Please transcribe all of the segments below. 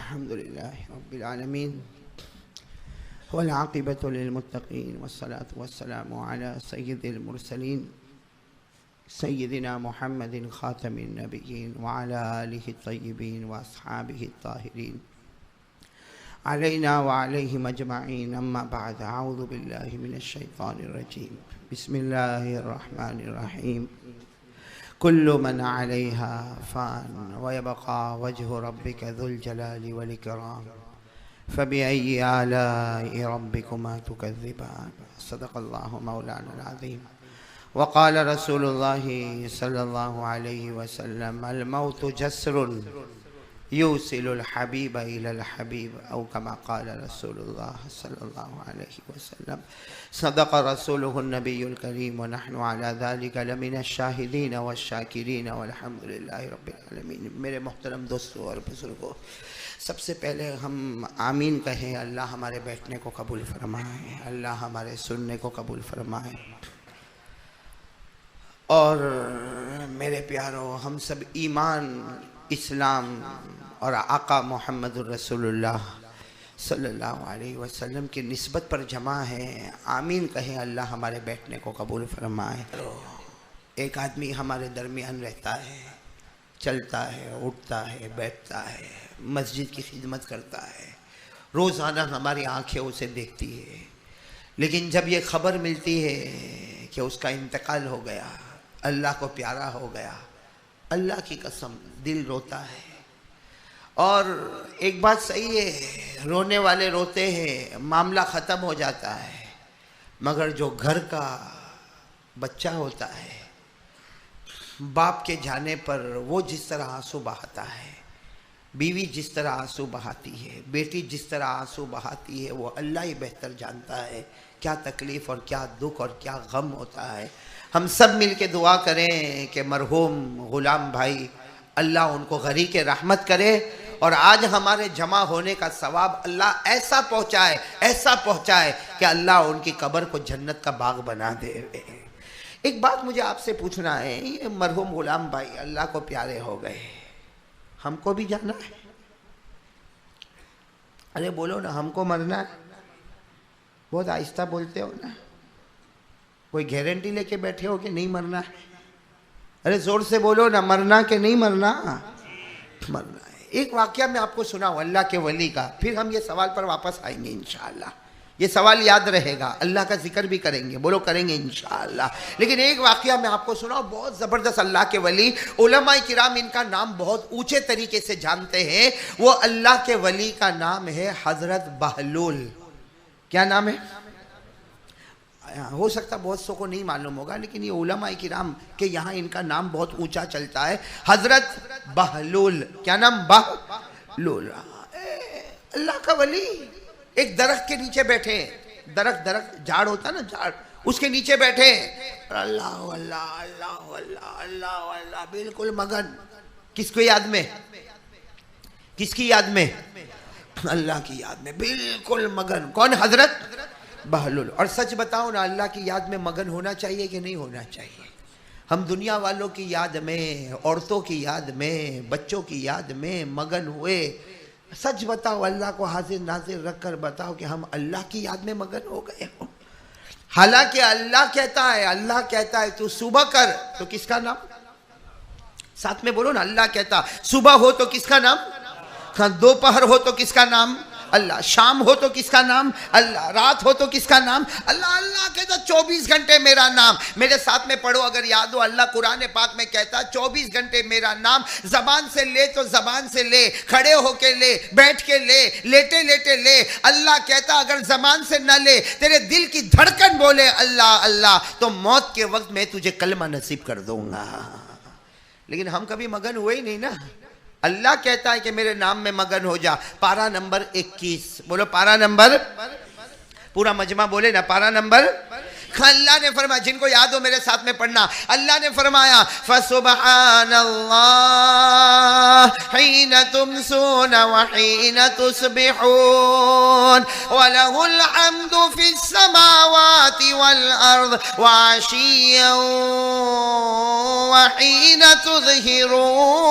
अल्हम्दुलिल्लाहि रब्बिल आलमीन वल आक़िबतु लिल मुत्तक़ीन वस्सलातु वस्सलामु अला सय्यिदिल मुरसलीन सय्यिदिना मुहम्मदिन ख़ातमिन नबिय्यीन व अला आलिहि तय्यिबीन व अस्हाबिहि ताहिरीन अलैना व अलैहिम अजमईन अम्मा बअद अऊज़ु बिल्लाहि मिनश शैतानिर रजीम बिस्मिल्लाहिर रहमानिर रहीम कुल्लु मन अलैहा फ़ान व यबक़ा वजहु रब्बिका ज़ुल जलालि वल इकराम फ़बिअय्यि आलाइ रब्बिकुमा तुकज़्ज़िबान सदक़ल्लाहु मौलाना अज़ीम व क़ाल रसूलुल्लाहि सल्लल्लाहु अलैहि वसल्लम अल मौतु जस्रुन युसिलुल हबीब इलल हबीब औ कमा क़ाल रसूलुल्लाह सल्लल्लाहु अलैहि वसल्लम सदक़ रसूलुहुन नबियुल करीम व नहनु अला ज़ालिका लमिनश शाहिदीन वश्शाकिरीन वल्हम्दुलिल्लाहि रब्बिल आलमीन। मेरे मोहतरम दोस्तों और बुज़ुर्गों, सबसे पहले हम आमीन कहें। अल्लाह हमारे बैठने को कबूल फरमाए, अल्लाह हमारे सुनने को कबूल फरमाए। और मेरे प्यारों, हम सब ईमान, इस्लाम और आका मोहम्मदुर रसूलुल्लाह सल्लल्लाहु अलैहि वसल्लम की निस्बत पर जमा है। आमीन कहें, अल्लाह हमारे बैठने को कबूल फरमाए। एक आदमी हमारे दरमियान रहता है, चलता है, उठता है, बैठता है, मस्जिद की खिदमत करता है, रोज़ाना हमारी आंखें उसे देखती है। लेकिन जब ये खबर मिलती है कि उसका इंतकाल हो गया, अल्लाह को प्यारा हो गया, अल्लाह की कसम दिल रोता है। और एक बात सही है, रोने वाले रोते हैं, मामला ख़त्म हो जाता है। मगर जो घर का बच्चा होता है, बाप के जाने पर वो जिस तरह आंसू बहाता है, बीवी जिस तरह आंसू बहाती है, बेटी जिस तरह आंसू बहाती है, वो अल्लाह ही बेहतर जानता है क्या तकलीफ़ और क्या दुख और क्या गम होता है। हम सब मिल के दुआ करें कि मरहूम ग़ुलाम भाई, अल्लाह उनको गरी के रहमत करे और आज हमारे जमा होने का सवाब अल्लाह ऐसा पहुँचाए कि अल्लाह उनकी कब्र को जन्नत का बाग बना दे। एक बात मुझे आपसे पूछना है, ये मरहूम ग़ुलाम भाई अल्लाह को प्यारे हो गए, हमको भी जाना है? अरे बोलो ना, हमको मरना है? बहुत आहिस्ता बोलते हो ना। कोई गारंटी लेके बैठे हो कि नहीं मरना है? अरे जोर से बोलो ना, मरना कि नहीं मरना? मरना है। एक वाकया मैं आपको सुनाऊं अल्लाह के वली का, फिर हम ये सवाल पर वापस आएंगे इंशाअल्लाह। ये सवाल याद रहेगा, अल्लाह का जिक्र भी करेंगे, बोलो करेंगे इंशाअल्लाह। लेकिन एक वाकया मैं आपको सुनाऊं, बहुत ज़बरदस्त अल्लाह के वली, उलमाए किराम इनका नाम बहुत ऊंचे तरीके से जानते हैं। वो अल्लाह के वली का नाम है हज़रत बहलूल। क्या नाम है? हो सकता बहुत सौ को नहीं मालूम होगा, लेकिन ये उलमाए किराम के यहाँ इनका नाम बहुत ऊंचा चलता है, हज़रत बहलूल। क्या नाम? बहलूल। अल्लाह का वली एक दरख्त के नीचे बैठे, दरख्त झाड़ होता ना, झाड़, उसके नीचे बैठे, अल्लाह अल्लाह अल्लाह अल्लाह अल्लाह अल्लाह, बिल्कुल मगन। किसको याद में? किसकी याद में? अल्लाह की याद में, बिल्कुल मगन। कौन? हज़रत बहलूल। और सच बताओ ना, अल्लाह की याद में मगन होना चाहिए कि नहीं होना चाहिए? हम दुनिया वालों की याद में, औरतों की याद में, बच्चों की याद में मगन हुए। सच बताओ, अल्लाह को हाजिर नाजिर रख कर बताओ कि हम अल्लाह की याद में मगन हो गए हो। हालांकि अल्लाह कहता है तू सुबह कर, तो किसका नाम? साथ में बोलो ना, अल्लाह कहता सुबह हो तो किसका नाम? दोपहर हो तो किसका नाम? अल्लाह। शाम हो तो किसका नाम? अल्लाह। रात हो तो किसका नाम? अल्लाह। अल्लाह कहता 24 घंटे मेरा नाम। मेरे साथ में पढ़ो अगर याद हो, अल्लाह कुरान पाक में कहता 24 घंटे मेरा नाम। जबान से ले तो जबान से ले, खड़े होके ले, बैठ के ले, लेटे लेटे ले। अल्लाह कहता अगर जबान से न ले, तेरे दिल की धड़कन बोले अल्लाह अल्लाह, तो मौत के वक्त मैं तुझे कलमा नसीब कर दूंगा। लेकिन हम कभी मगन हुए ही नहीं ना। अल्लाह कहता है कि मेरे नाम में मगन हो जा। पारा नंबर 21, बोलो पारा नंबर, पूरा मजमा बोले ना, पारा नंबर अल्लाह ने फरमाया, जिनको याद हो मेरे साथ में पढ़ना, अल्लाह ने फरमाया फसुबहानल्लाह हिना तुमसून व हिना तुस्बिहून व लहुल हम्दु फिस समावाति वल अर्द व आशिय्यन व हिना तुज़हिरून।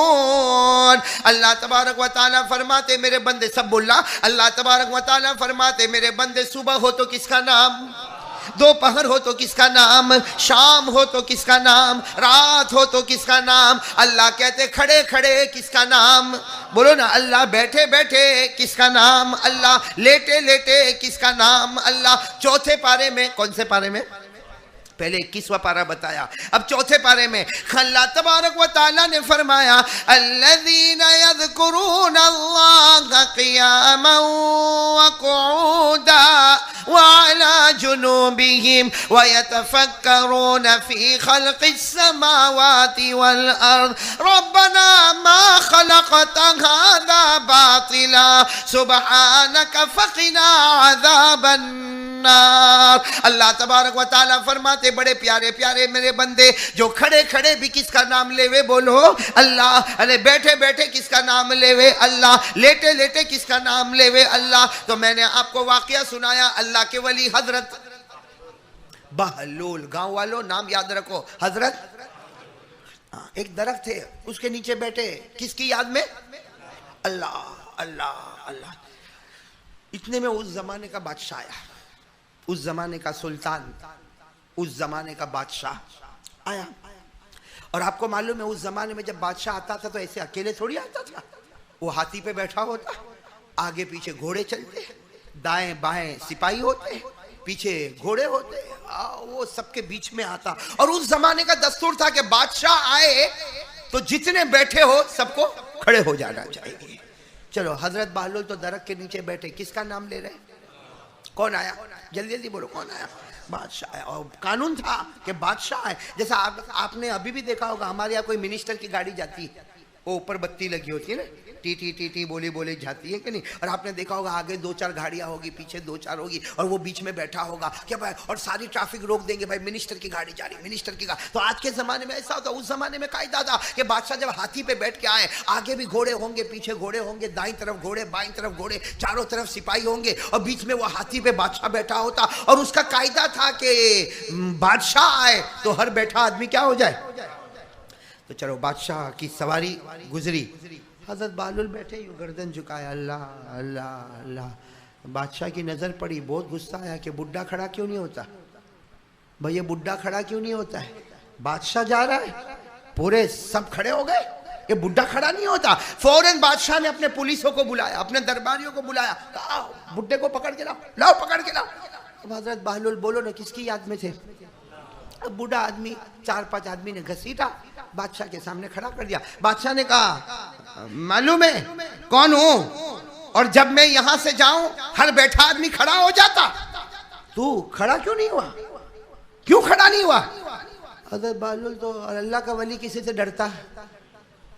अल्लाह तबारक व तआला फरमाते मेरे बंदे, सब बोला, अल्लाह तबारक व तआला फरमाते मेरे बंदे, सुबह हो तो किसका नाम, दोपहर हो तो किसका नाम, शाम हो तो किसका नाम, रात हो तो किसका नाम। अल्लाह कहते खड़े खड़े किसका नाम, बोलो ना, अल्लाह बैठे बैठे किसका नाम, अल्लाह लेटे लेटे किसका नाम, अल्लाह चौथे पारे में, कौन से पारे में, पहले 21वां पारा बताया, अब चौथे पारे में अल्लाह तबारक व तआला ने फरमाया अल्लज़ीना यज़कुरूना अल्लाह क़ियामन व क़ुऊदा व अला जुनूबिहिम व यतफ़क्करूना फ़ी ख़ल्क़िस समावाति वल अर्द रब्बना मा ख़लक़त हाज़ा बातिला सुब्हानका फ़क़िना अज़ाबन नार। अल्लाह तबारक व तआला फरमाते बड़े प्यारे प्यारे मेरे बंदे, जो खड़े खड़े भी किसका नाम लेवे, बोलो अल्लाह, अरे बैठे बैठे किसका नाम लेवे, अल्लाह, लेटे लेटे किसका नाम लेवे, अल्लाह। तो मैंने आपको वाकया सुनाया, अल्लाह के वली हजरत बहलूल, गांव वालों नाम याद रखो, हजरत, एक दरख्त थे उसके नीचे बैठे, किसकी याद में, अल्लाह अल्लाह अल्लाह। इतने में उस जमाने का बादशाह आया, उस जमाने का सुल्तान, उस जमाने का बादशाह आया। और आपको मालूम है उस जमाने में जब बादशाह आता था तो ऐसे अकेले थोड़ी आता था, वो हाथी पे बैठा होता, आगे पीछे घोड़े चलते, दाएं बाएं सिपाही होते, पीछे घोड़े होते, वो सबके बीच में आता। और उस जमाने का दस्तूर था कि बादशाह आए तो जितने बैठे हो सबको खड़े हो जाना चाहिए। चलो हजरत बहलूल तो दरख्त के नीचे बैठे, किसका नाम ले रहे, कौन आया, जल्दी जल्दी बोलो, कौन आया, बादशाह आया। और कानून था कि बादशाह है, जैसा आपने अभी भी देखा होगा, हमारे यहाँ कोई मिनिस्टर की गाड़ी जाती है, वो ऊपर बत्ती लगी होती है ना, टी टी टी टी बोली बोली जाती है कि नहीं। और आपने देखा होगा आगे 2-4 गाड़ियाँ होगी, पीछे 2-4 होगी, और वो बीच में बैठा होगा क्या भाई, और सारी ट्रैफिक रोक देंगे, भाई मिनिस्टर की गाड़ी जा रही, मिनिस्टर की गाड़ी। तो आज के ज़माने में ऐसा होता, उस ज़माने में कायदा था कि बादशाह जब हाथी पे बैठ के आए, आगे भी घोड़े होंगे, पीछे घोड़े होंगे, दाईं तरफ घोड़े, बाईं तरफ घोड़े, चारों तरफ सिपाही होंगे, और बीच में वो हाथी पे बादशाह बैठा होता। और उसका कायदा था कि बादशाह आए तो हर बैठा आदमी क्या हो जाए। तो चलो बादशाह की सवारी गुजरी, हजरत बहलूल बैठे यूं गर्दन झुकाया, अल्लाह अल्लाह अल्लाह। बादशाह की नज़र पड़ी, बहुत गुस्सा आया कि बुड्ढा खड़ा क्यों नहीं होता, भैया बुड्ढा खड़ा क्यों नहीं होता है, बादशाह जा रहा है, पूरे सब खड़े हो गए, ये बुड्ढा खड़ा नहीं होता। फौरन बादशाह ने अपने पुलिसों को बुलाया, अपने दरबारियों को बुलाया, कहा बुड्ढे को पकड़ के लाओ, लाओ पकड़ के लाओ। अब हजरत बहलूल बोलो ना किसकी याद में थे, अब बूढ़ा आदमी 4-5 आदमी ने घसीटा, बादशाह के सामने खड़ा कर दिया। बादशाह ने कहा मालूम है कौन हूं, और जब मैं यहां से जाऊं हर बैठा आदमी खड़ा हो जाता, तू खड़ा क्यों नहीं हुआ, क्यों खड़ा नहीं हुआ। हजरत बहलूल तो अल्लाह का वली किसी से डरता है।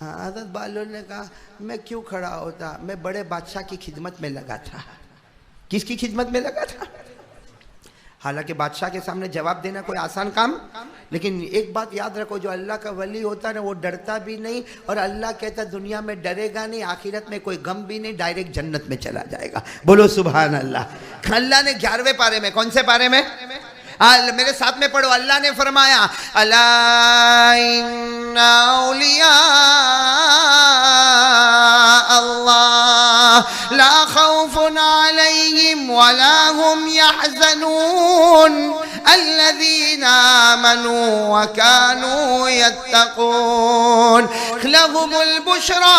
हजरत बहलूल ने कहा मैं क्यों खड़ा होता, मैं बड़े बादशाह की खिदमत में लगा था। किसकी खिदमत में लगा था। हालांकि बादशाह के सामने जवाब देना कोई आसान काम, लेकिन एक बात याद रखो, जो अल्लाह का वली होता है ना वो डरता भी नहीं, और अल्लाह कहता दुनिया में डरेगा नहीं, आखिरत में कोई गम भी नहीं, डायरेक्ट जन्नत में चला जाएगा। बोलो सुभान अल्लाह। अल्लाह ने 11वें पारे में, कौन से पारे में, मेरे साथ में पढ़ो, अल्लाह ने फरमाया अला इन्ना औलिया अल्लाह ला खौफुन अलैहिम वला हुम यहज़नून अल्लज़ीना आमनू व कानू यत्तक़ून लहुमुल बुशरा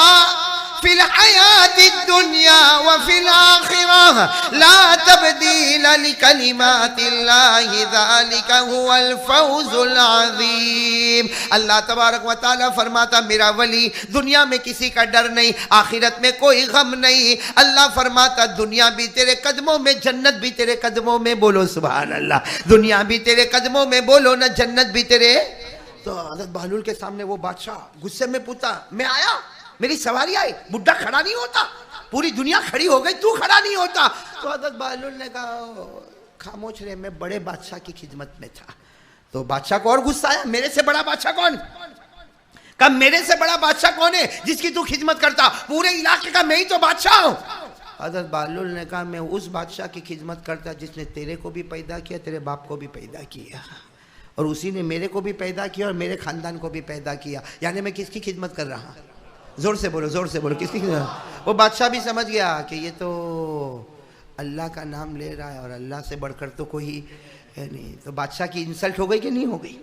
फिल हयाति दुनिया व फिल आखिरह ला तब्दील लिकलिमातिल्लाहि ज़ालिका हुवल फौज़ुल अज़ीम। अल्लाह तबारक व तआला फरमाता मेरा वली, दुनिया में किसी का डर नहीं, आखिरत में कोई गम नहीं। अल्लाह फरमाता दुनिया भी तेरे कदमों में, जन्नत भी तेरे कदमों में। बोलो सुभान अल्लाह। दुनिया भी तेरे कदमों में, बोलो ना जन्नत भी तेरे। तो हज़रत बहलूल के सामने वो बादशाह गुस्से में पूछा, मैं आया, मेरी सवारी आई, बुड्ढा खड़ा नहीं होता, पूरी दुनिया खड़ी हो गई, तू खड़ा नहीं होता। तो हज़रत बहलूल ने कहा खामोश रहे, मैं बड़े बादशाह की खिदमत में था। तो बादशाह को और गुस्सा आया, मेरे से बड़ा बादशाह कौन? कब मेरे से बड़ा बादशाह कौन है जिसकी तू खिदमत करता? पूरे इलाके का मैं ही तो बादशाह हूं। हजरत बहलूल ने कहा मैं उस बादशाह की खिदमत करता जिसने तेरे को भी पैदा किया, तेरे बाप को भी पैदा किया, और उसी ने मेरे को भी पैदा किया और मेरे खानदान को भी पैदा किया। यानी मैं किसकी खिदमत कर रहा? जोर से बोलो, जोर से बोलो, किसकी खिदमत? वो बादशाह भी समझ गया कि ये तो अल्लाह का नाम ले रहा है और अल्लाह से बढ़कर तो कोई है नहीं। तो बादशाह की इंसल्ट हो गई कि नहीं हो गई?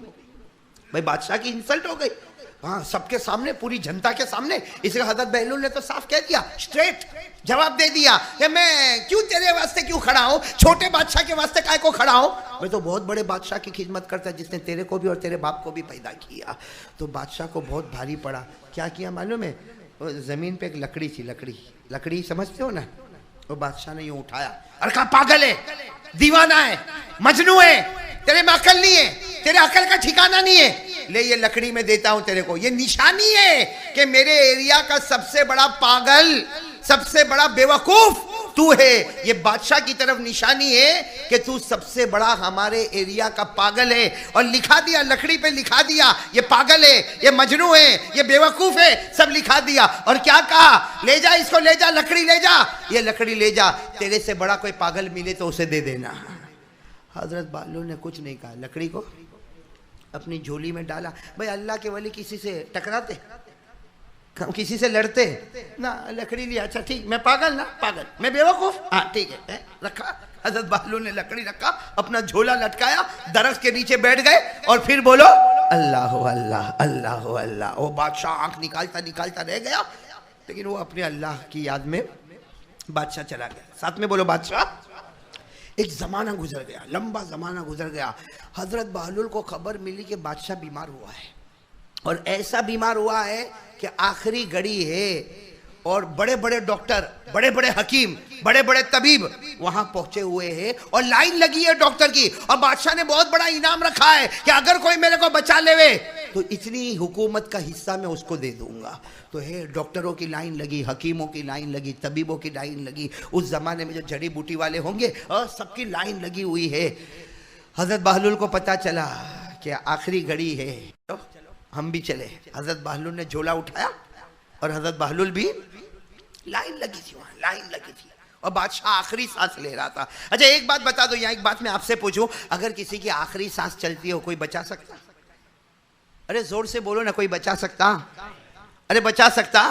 भाई बादशाह की इंसल्ट हो गई, हाँ, सबके सामने, पूरी जनता के सामने। इसलिए हजरत बहलूल ने तो साफ कह दिया, स्ट्रेट जवाब दे दिया कि मैं क्यों तेरे वास्ते क्यों खड़ा हूं, छोटे बादशाह के वास्ते काय को खड़ा हूं? मैं तो बहुत बड़े बादशाह की खिदमत करता जिसने तेरे को भी और तेरे बाप को भी पैदा किया। तो बादशाह को बहुत भारी पड़ा। क्या किया मालूम है? जमीन पे एक लकड़ी थी, लकड़ी समझते हो ना? वो बादशाह ने यूं उठाया और कहा पागल है, दीवाना है, मजनू है, तेरे में अकल नहीं है, तेरे अकल का ठिकाना नहीं है, ले ये लकड़ी में देता हूं तेरे को। ये निशानी है कि मेरे एरिया का सबसे बड़ा पागल, सबसे बड़ा बेवकूफ तू है। ये बादशाह की तरफ निशानी है कि तू सबसे बड़ा हमारे एरिया का पागल है। और लिखा दिया, लकड़ी पे लिखा दिया, ये पागल है, ये मजनू है, ये बेवकूफ है, सब लिखा दिया। और क्या कहा? ले जा इसको, ले जा, लकड़ी ले जा, ये लकड़ी ले जा, तेरे से बड़ा कोई पागल मिले तो उसे दे देना। हजरत बहलूल ने कुछ नहीं कहा, लकड़ी को अपनी झोली में डाला। भाई अल्लाह के वली किसी से टकराते, किसी से लड़ते ना? लकड़ी लिया, अच्छा ठीक, मैं पागल ना, पागल, मैं बेवकूफ, हाँ ठीक है, रखा। हजरत बहलूल ने लकड़ी रखा, अपना झोला लटकाया, दरख्त के नीचे बैठ गए और फिर बोलो अल्लाह अल्लाह अल्लाह अल्लाह। वो बादशाह आंख निकालता निकालता रह गया, लेकिन वो अपने अल्लाह की याद में बादशाह चला गया। साथ में बोलो बादशाह। एक ज़माना गुजर गया, लंबा ज़माना गुजर गया। हज़रत बहलूल को खबर मिली कि बादशाह बीमार हुआ है, और ऐसा बीमार हुआ है कि आखिरी घड़ी है, और बड़े बड़े डॉक्टर, बड़े बड़े हकीम, बड़े बड़े तबीब वहां पहुंचे हुए हैं और लाइन लगी है डॉक्टर की। और बादशाह ने बहुत बड़ा इनाम रखा है कि अगर कोई मेरे को बचा लेवे तो इतनी हुकूमत का हिस्सा मैं उसको दे दूंगा। तो है, डॉक्टरों की लाइन लगी, हकीमों की लाइन लगी, तबीबों की लाइन लगी। उस जमाने में जो जड़ी बूटी वाले होंगे सबकी लाइन लगी हुई है। हजरत बहलूल को पता चला कि आखिरी घड़ी है, तो हम भी चले। हजरत बहलूल ने झोला उठाया और हजरत बहलूल भी, लाइन लगी थी वहां, लाइन लगी थी, और बादशाह आखिरी सांस ले रहा था। अच्छा एक बात बता दो, यहाँ एक बात मैं आपसे पूछूं, अगर किसी की आखिरी सांस चलती हो, कोई बचा सकता? अरे जोर से बोलो ना, कोई बचा सकता? अरे बचा सकता?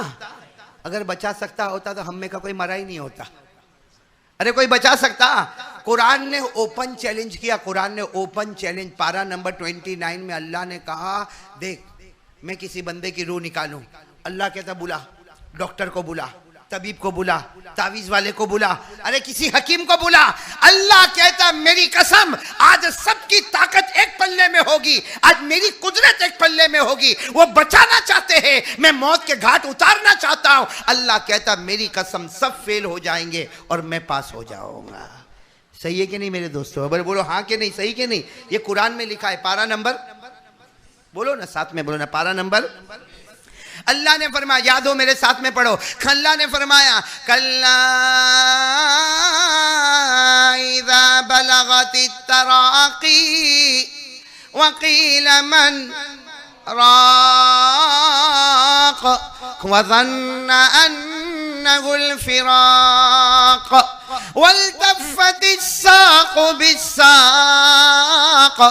अगर बचा सकता होता तो हम में का कोई मरा ही नहीं होता। अरे कोई बचा सकता? कुरान ने ओपन चैलेंज किया, कुरान ने ओपन चैलेंज, पारा नंबर 29 में अल्लाह ने कहा, देख मैं किसी बंदे की रूह निकालूं, अल्लाह कहता बुला, डॉक्टर को बुला, तबीब को बुला, तावीज वाले को बुला, अरे किसी हकीम को बुला। अल्लाह कहता मेरी कसम, आज सबकी ताकत एक पल्ले में होगी, आज मेरी कुदरत एक पल्ले में होगी। वो बचाना चाहते हैं, मैं मौत के घाट उतारना चाहता हूं। अल्लाह कहता मेरी कसम सब फेल हो जाएंगे और मैं पास हो जाऊंगा। सही है कि नहीं मेरे दोस्तों? अब बोलो हाँ कि नहीं, सही कि नहीं? ये कुरान में लिखा है, पारा नंबर बोलो ना, साथ में बोलो ना, पारा नंबर। अल्लाह ने फरमाया, याद हो मेरे साथ में पढ़ो, अल्लाह ने फरमाया कल्ला इज़ा बलगतित तराक़ी वक़ील मन राक़ वज़न्ना अन्नहुल फ़िराक़ वल्तफ़्फ़तिस साक़ बिस्साक़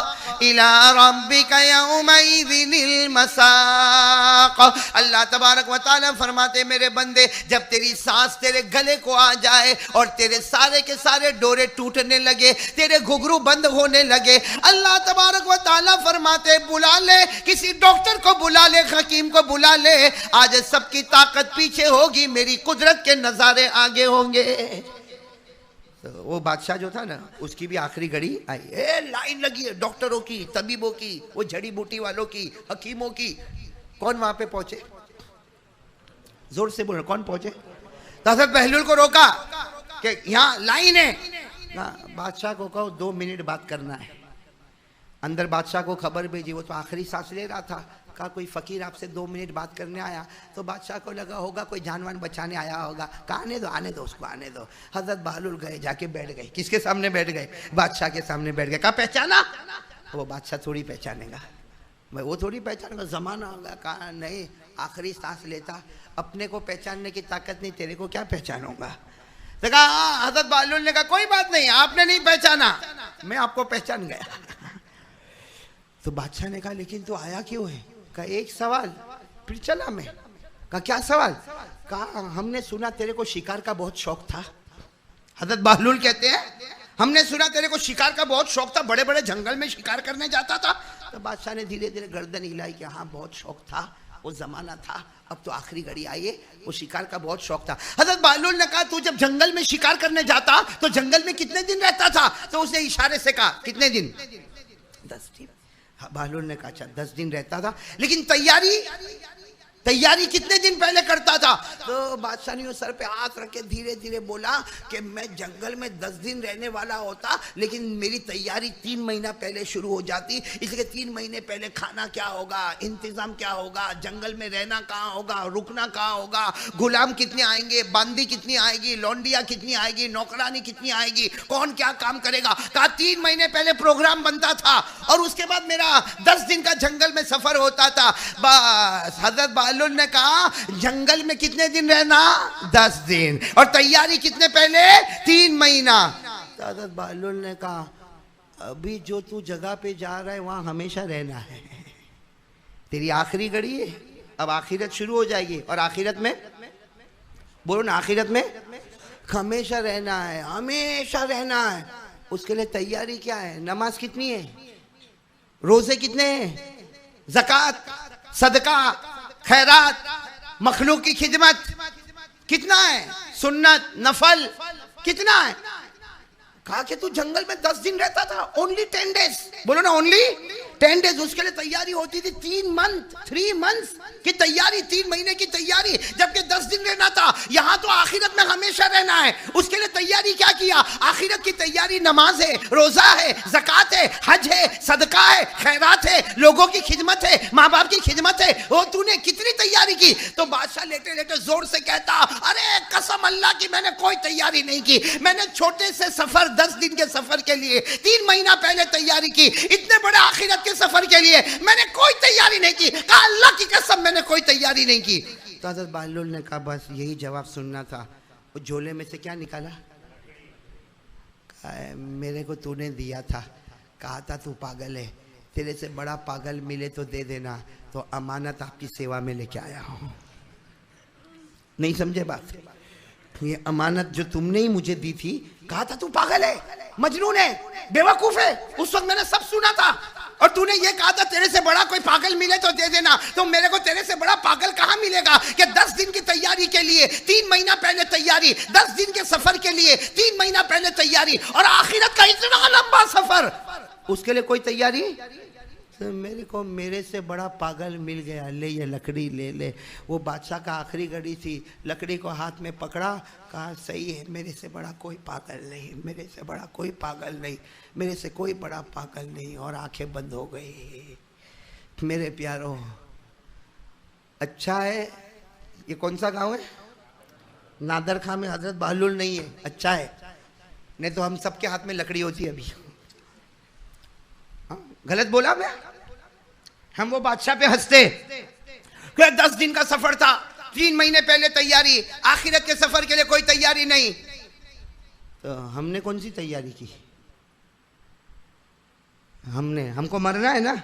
इला रब्बिका यौमइज़िनिल मसाक़। अल्लाह तबारक व तआला फरमाते मेरे बंदे, जब तेरी सांस तेरे गले को आ जाए और तेरे सारे के सारे डोरे टूटने लगे, तेरे घुघरू बंद होने लगे, अल्लाह तबारक व तआला फरमाते बुला ले, किसी डॉक्टर को बुला ले, हकीम को बुला ले, आज सबकी ताकत पीछे होगी, मेरी कुदरत के नजारे आगे होंगे। तो वो बादशाह जो था ना, उसकी भी आखिरी घड़ी आई। लाइन लगी है डॉक्टरों की, तबीबों की, वो जड़ी बूटी वालों की, हकीमों की। कौन वहां पे पहुंचे? जोर से बोलो, कौन पहुंचे? तो हज़रत बहलूल को रोका कि यहाँ लाइन है ना, बादशाह को कहो 2 मिनट बात करना है। अंदर बादशाह को खबर भेजी, वो तो आखिरी सांस ले रहा था, कहा कोई फ़कीर आपसे 2 मिनट बात करने आया। तो बादशाह को लगा होगा कोई जानवर बचाने आया होगा। कहा आने दो उसको आने दो। हजरत बहलूल गए, जाके बैठ गए। किसके सामने बैठ गए? बादशाह के सामने बैठ गए। कहा पहचाना? वो बादशाह थोड़ी पहचानेगा, मैं वो थोड़ी पहचानेगा, ज़माना होगा। कहा नहीं, आखिरी सांस लेता, अपने को पहचानने की ताकत नहीं, तेरे को क्या पहचानूंगा। तो कहा हजरत बहलूल ने कहा कोई बात नहीं, आपने नहीं पहचाना, मैं आपको पहचान गया। तो बादशाह ने कहा लेकिन तू आया क्यों है? कहा एक सवाल, फिर चला मैं। कहा क्या सवाल? कहा हमने सुना तेरे को शिकार का बहुत शौक था। हजरत बहलूल कहते हैं हमने सुना तेरे को शिकार का बहुत शौक था, बड़े बड़े जंगल में शिकार करने जाता था। तो बादशाह ने धीरे धीरे गर्दन हिलाई कि हाँ बहुत शौक था, वो जमाना था, अब तो आखिरी घड़ी आई है, वो शिकार का बहुत शौक था। हजरत बहलूल ने कहा तू जब जंगल में शिकार करने जाता तो जंगल में कितने दिन रहता था? तो उसने इशारे से कहा कितने दिन? 10 दिन। बहलूल ने कहा अच्छा 10 दिन रहता था, लेकिन तैयारी कितने दिन पहले करता था? तो बादशाह ने सर पे हाथ रख के धीरे धीरे बोला कि मैं जंगल में 10 दिन रहने वाला होता, लेकिन मेरी तैयारी 3 महीना पहले शुरू हो जाती, इसलिए 3 महीने पहले खाना क्या होगा, इंतजाम क्या होगा, जंगल में रहना कहाँ होगा, रुकना कहाँ होगा, गुलाम कितने आएंगे, बांदी कितनी आएगी, लौंडिया कितनी आएगी, नौकरानी कितनी आएगी, कौन क्या काम करेगा। कहा 3 महीने पहले प्रोग्राम बनता था और उसके बाद मेरा 10 दिन का जंगल में सफर होता था। बस हजरत बहलूल ने कहा जंगल में कितने दिन रहना? 10 दिन। और तैयारी कितने पहले? 3 महीना। हजरत बहलूल ने कहा अभी जो तू जगह पे जा रहा है वहां हमेशा रहना है, तेरी आखिरी घड़ी है, अब आखिरत शुरू हो जाएगी, और आखिरत में बोलो ना, आखिरत में हमेशा रहना है, हमेशा रहना है। उसके लिए तैयारी क्या है? नमाज कितनी है, रोजे कितने हैं, ज़कात, सदका, खैरात, मखलूक की खिदमत कितना है, सुन्नत नफल कितना है। कहा कि तू जंगल में 10 दिन रहता था, ओनली 10 डेज, बोलो ना ओनली 10 डेज। उसके लिए तैयारी होती थी 3 मंथ की तैयारी, 3 महीने की तैयारी, जबकि 10 दिन रहना था। यहाँ तो आखिरत में हमेशा रहना है। उसके लिए तैयारी क्या किया? आखिरत की तैयारी नमाज है, रोजा है, ज़कात है, हज है, सदका है, खैरात है, लोगों की खिदमत है, माँ बाप की खिदमत है। वो तूने कितनी तैयारी की? तो बादशाह लेटे लेटे जोर से कहता अरे कसम अल्लाह की मैंने कोई तैयारी नहीं की, मैंने छोटे से सफर 10 दिन के सफर के लिए 3 महीना पहले तैयारी की, इतने बड़े आखिरत के सफर के लिए मैंने कोई तैयारी नहीं की। कहा अल्लाह की कसम मैंने कोई तैयारी नहीं की। तो हज़रत बहलूल ने कहा बस यही जवाब सुनना था। वो झोले में से क्या निकाला? कहा मेरे को तूने दिया था, कहा था तू पागल है, तेरे से बड़ा पागल मिले तो दे देना, तो अमानत आपकी सेवा में लेके आया हूँ। नहीं समझे बात? ये अमानत जो तुमने ही मुझे दी थी, कहा था तू पागल है, मजनून है, बेवकूफ है, उस वक्त मैंने सब सुना था, और तूने ये कहा था तेरे से बड़ा कोई पागल मिले तो दे देना। तो मेरे को तेरे से बड़ा पागल कहाँ मिलेगा कि 10 दिन की तैयारी के लिए 3 महीना पहले तैयारी, 10 दिन के सफर के लिए 3 महीना पहले तैयारी, और आखिरत का इतना लंबा सफर, उसके लिए कोई तैयारी। तो मेरे को मेरे से बड़ा पागल मिल गया, ले ये लकड़ी ले ले। वो बादशाह का आखिरी घड़ी थी, लकड़ी को हाथ में पकड़ा, कहा सही है, मेरे से बड़ा कोई पागल नहीं, मेरे से बड़ा कोई पागल नहीं, मेरे से कोई बड़ा पागल नहीं, और आंखें बंद हो गई। मेरे प्यारों, अच्छा है ये कौन सा गांव है? नादर खां में हजरत बहलूल नहीं है, अच्छा है, नहीं तो हम सबके हाथ में लकड़ी होती है अभी। गलत बोला मैं? हम वो बादशाह पे हंसते, 10 दिन का सफर था, 3 महीने पहले तैयारी, आखिरत के सफर के लिए कोई तैयारी नहीं। तो हमने कौन सी तैयारी की? हमको मरना है ना।